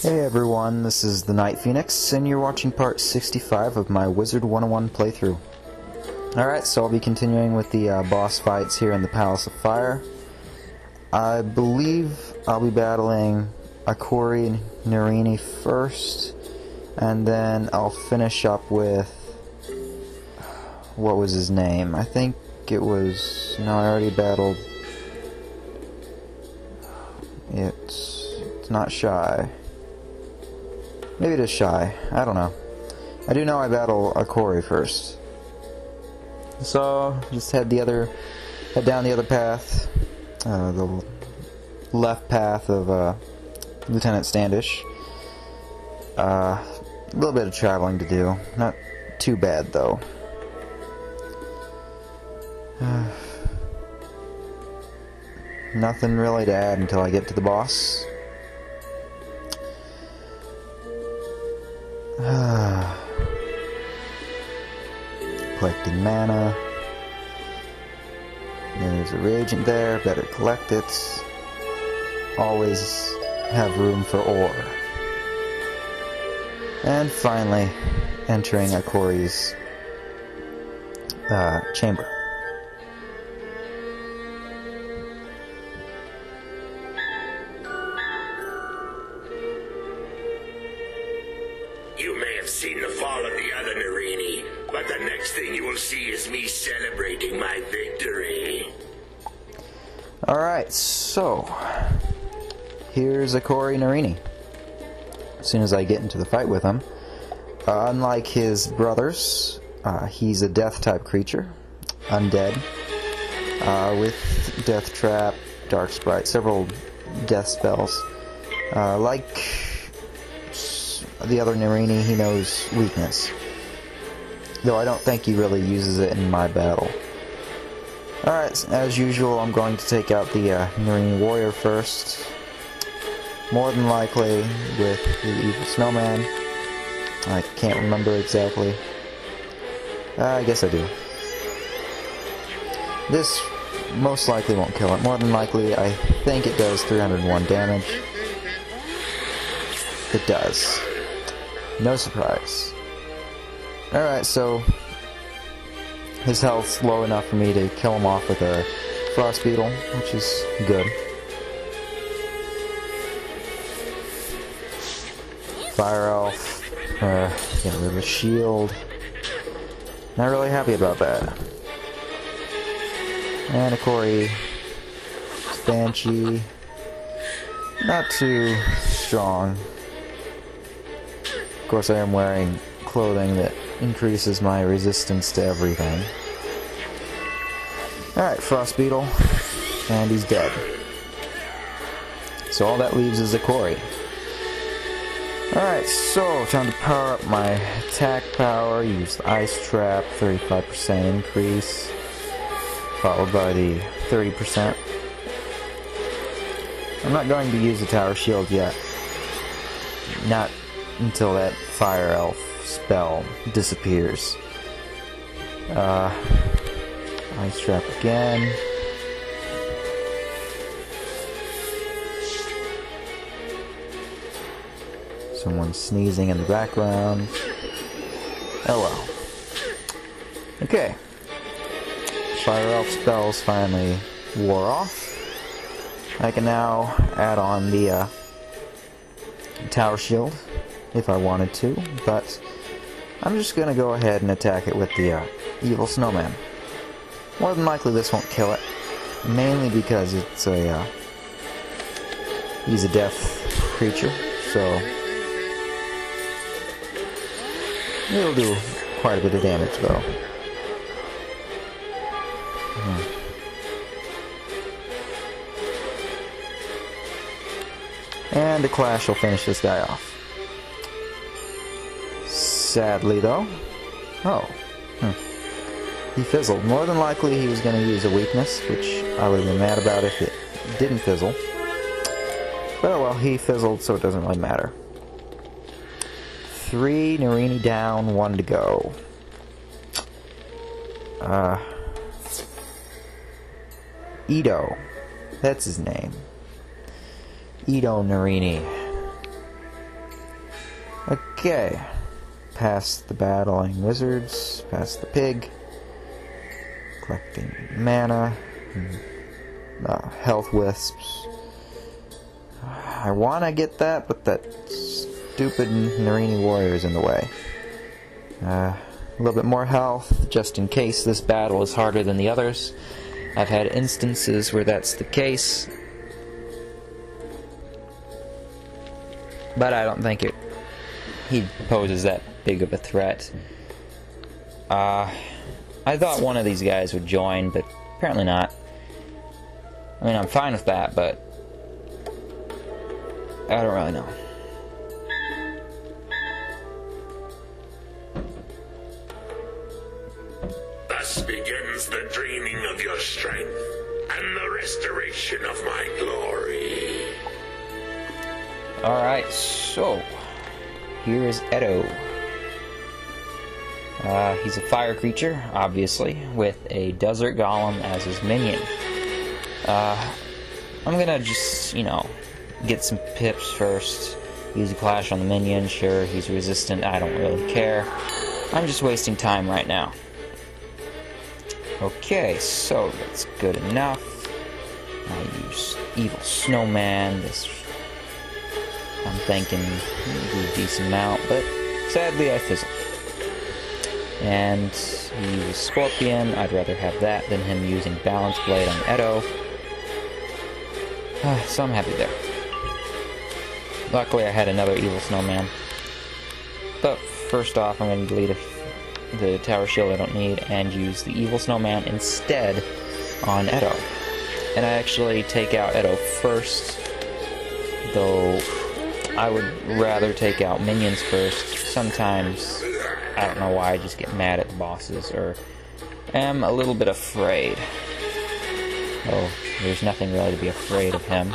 Hey everyone, this is the Night Phoenix, and you're watching part 65 of my Wizard 101 playthrough. Alright, so I'll be continuing with the boss fights here in the Palace of Fire. I believe I'll be battling Akori and Narini first, and then I'll finish up with... what was his name? I think it was... no, I already battled... It's not Shy. Maybe it is Shy. I don't know. I do know I battle Akori first. So just head down the other path, the left path of Lieutenant Standish. A little bit of traveling to do. Not too bad though. Nothing really to add until I get to the boss. Collecting mana. There's a reagent there, better collect it. Always have room for ore. And finally, entering Akori's chamber. You may have seen the fall of the other Narini, but the next thing you will see is me celebrating my victory. Alright, so here's Akori Narini. As soon as I get into the fight with him, unlike his brothers, he's a death type creature, undead, with Death Trap, Dark Sprite, several death spells. Like the other Narini, he knows weakness, though I don't think he really uses it in my battle. Alright, as usual, I'm going to take out the Narini warrior first. More than likely with the evil snowman. I can't remember exactly. I guess I do. This most likely won't kill it. More than likely, I think it does 301 damage. It does. No surprise. Alright, so his health's low enough for me to kill him off with a frost beetle, which is good. Fire elf, get rid of the shield. Not really happy about that. And Akori, Banshee, not too strong. Of course, I am wearing clothing that increases my resistance to everything. Alright, Frost Beetle, and he's dead. So all that leaves is Akori. Alright, so time to power up my attack power. Use the Ice Trap, 35% increase, followed by the 30%. I'm not going to use the Tower Shield yet. Not until that Fire Elf spell disappears. Ice Trap again. Someone sneezing in the background. Oh well. Okay. Fire Elf spells finally wore off. I can now add on the Tower Shield if I wanted to, but I'm just gonna go ahead and attack it with the evil snowman. More than likely this won't kill it, mainly because it's a he's a death creature, so it'll do quite a bit of damage though. And a clash will finish this guy off. Sadly though. Oh. He fizzled. More than likely he was going to use a weakness, which I would have been mad about if it didn't fizzle. But oh well, he fizzled, so it doesn't really matter. 3 Narini down, 1 to go. Ito. That's his name. Ito Narini. Okay. Past the battling wizards, past the pig. Collecting mana. Health wisps. I want to get that, but that stupid Narini warrior is in the way. A little bit more health, just in case this battle is harder than the others. I've had instances where that's the case, but I don't think he poses that big of a threat. I thought one of these guys would join, but apparently not. I mean, I'm fine with that, but I don't really know. Thus begins the draining of your strength and the restoration of my glory. Alright, so here is Edo. He's a fire creature, obviously, with a desert golem as his minion. I'm gonna just, get some pips first. Use a clash on the minion. Sure, he's resistant. I don't really care. I'm just wasting time right now. Okay, so that's good enough. I use Evil Snowman. This, I'm thinking, do a decent amount, but sadly I fizzle. And he uses Scorpion. I'd rather have that than him using Balance Blade on Edo. So I'm happy there. Luckily I had another Evil Snowman. But first off, I'm going to delete the Tower Shield I don't need and use the Evil Snowman instead on Edo. And I actually take out Edo first, though I would rather take out minions first. Sometimes, I don't know why, I just get mad at the bosses, or am a little bit afraid. Oh, there's nothing really to be afraid of him.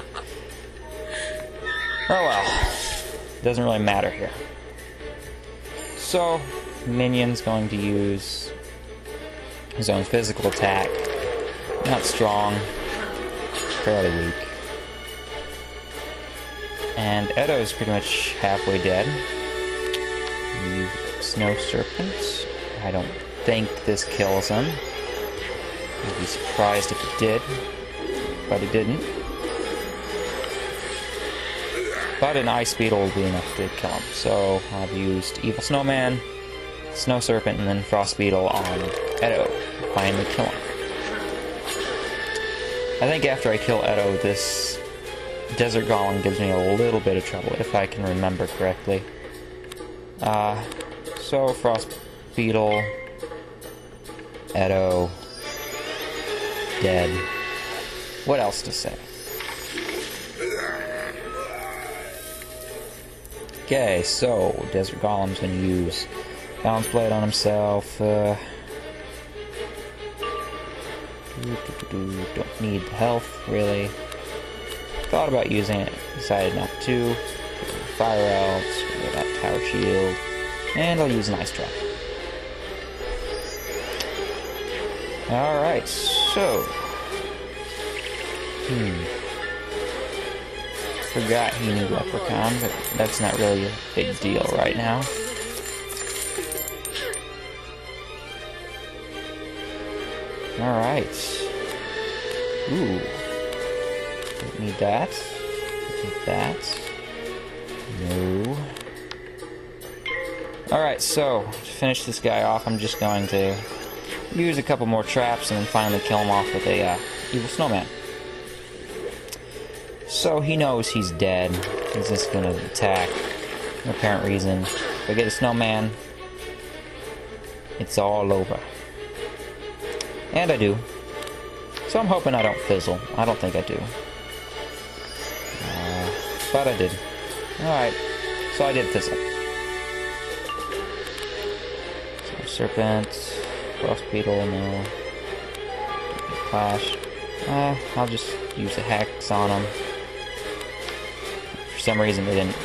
Oh well, doesn't really matter here. So, minion's going to use his own physical attack. Not strong, fairly weak. And Edo's pretty much halfway dead. Snow Serpent. I don't think this kills him. I'd be surprised if it did, but it didn't. But an Ice Beetle will be enough to kill him. So I've used Evil Snowman, Snow Serpent, and then Frost Beetle on Edo to finally kill him. I think after I kill Edo, this Desert Golem gives me a little bit of trouble, if I can remember correctly. So Frost Beetle, Edo, dead. What else to say? Okay, so Desert Golem's gonna use Balance Blade on himself. Don't need the health, really. Thought about using it, decided not to. Fire Elves, without Tower Shield, and I'll use an Ice Trap. Alright, so... Forgot he knew Leprechaun, but that's not really a big deal right now. Alright. Ooh. Don't need that. Don't need that. No. Alright, so, to finish this guy off, I'm just going to use a couple more traps and then finally kill him off with a Evil Snowman. So he knows he's dead. He's just gonna attack. No apparent reason. If I get a snowman, it's all over. And I do. So I'm hoping I don't fizzle. I don't think I do. But I did. Alright. So I did fizzle. So Serpent, Frost Beetle, no. Clash. I'll just use a Hex on him. For some reason they didn't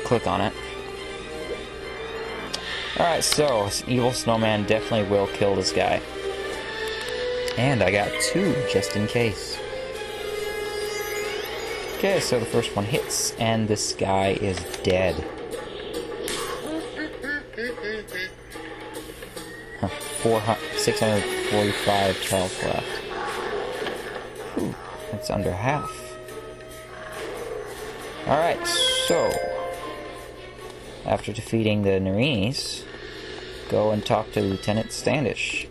click on it. Alright, so Evil Snowman definitely will kill this guy. And I got two, just in case. Okay, so the first one hits, and this guy is dead. 645 health left. Whew, that's under half. Alright, so after defeating the Narinis, go and talk to Lieutenant Standish.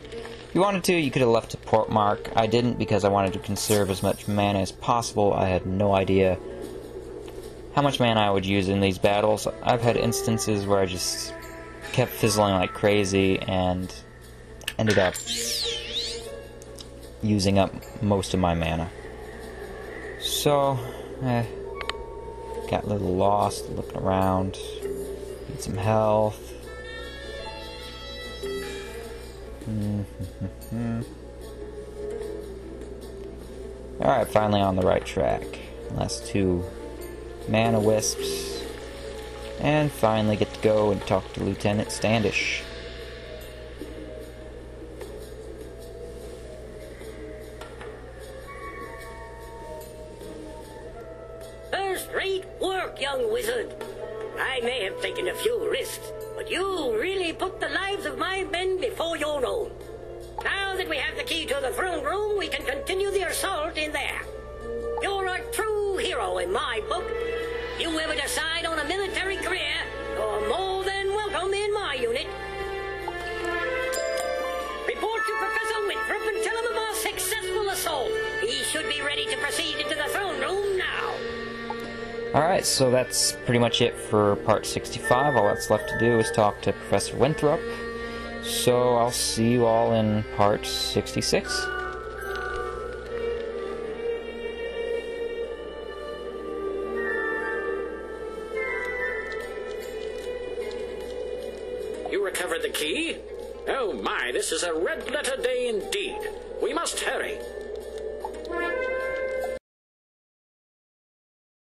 If you wanted to, you could have left a port mark. I didn't because I wanted to conserve as much mana as possible. I had no idea how much mana I would use in these battles. I've had instances where I just kept fizzling like crazy and ended up using up most of my mana. So, got a little lost looking around. Need some health. Alright, finally on the right track. Last 2 mana wisps. And finally get to go and talk to Lieutenant Standish. First-rate work, young wizard. I may have taken a few risks, but you really put the lives of my men before your own. Now that we have the key to the throne room, we can continue the assault in there. You're a true hero in my book. You ever decide on a military career, you're more than welcome in my unit. Report to Professor Winthrop and tell him of our successful assault. He should be ready to proceed into the throne room now. Alright, so that's pretty much it for part 65. All that's left to do is talk to Professor Winthrop. So I'll see you all in part 66. You recovered the key? Oh my, this is a red letter day indeed. We must hurry.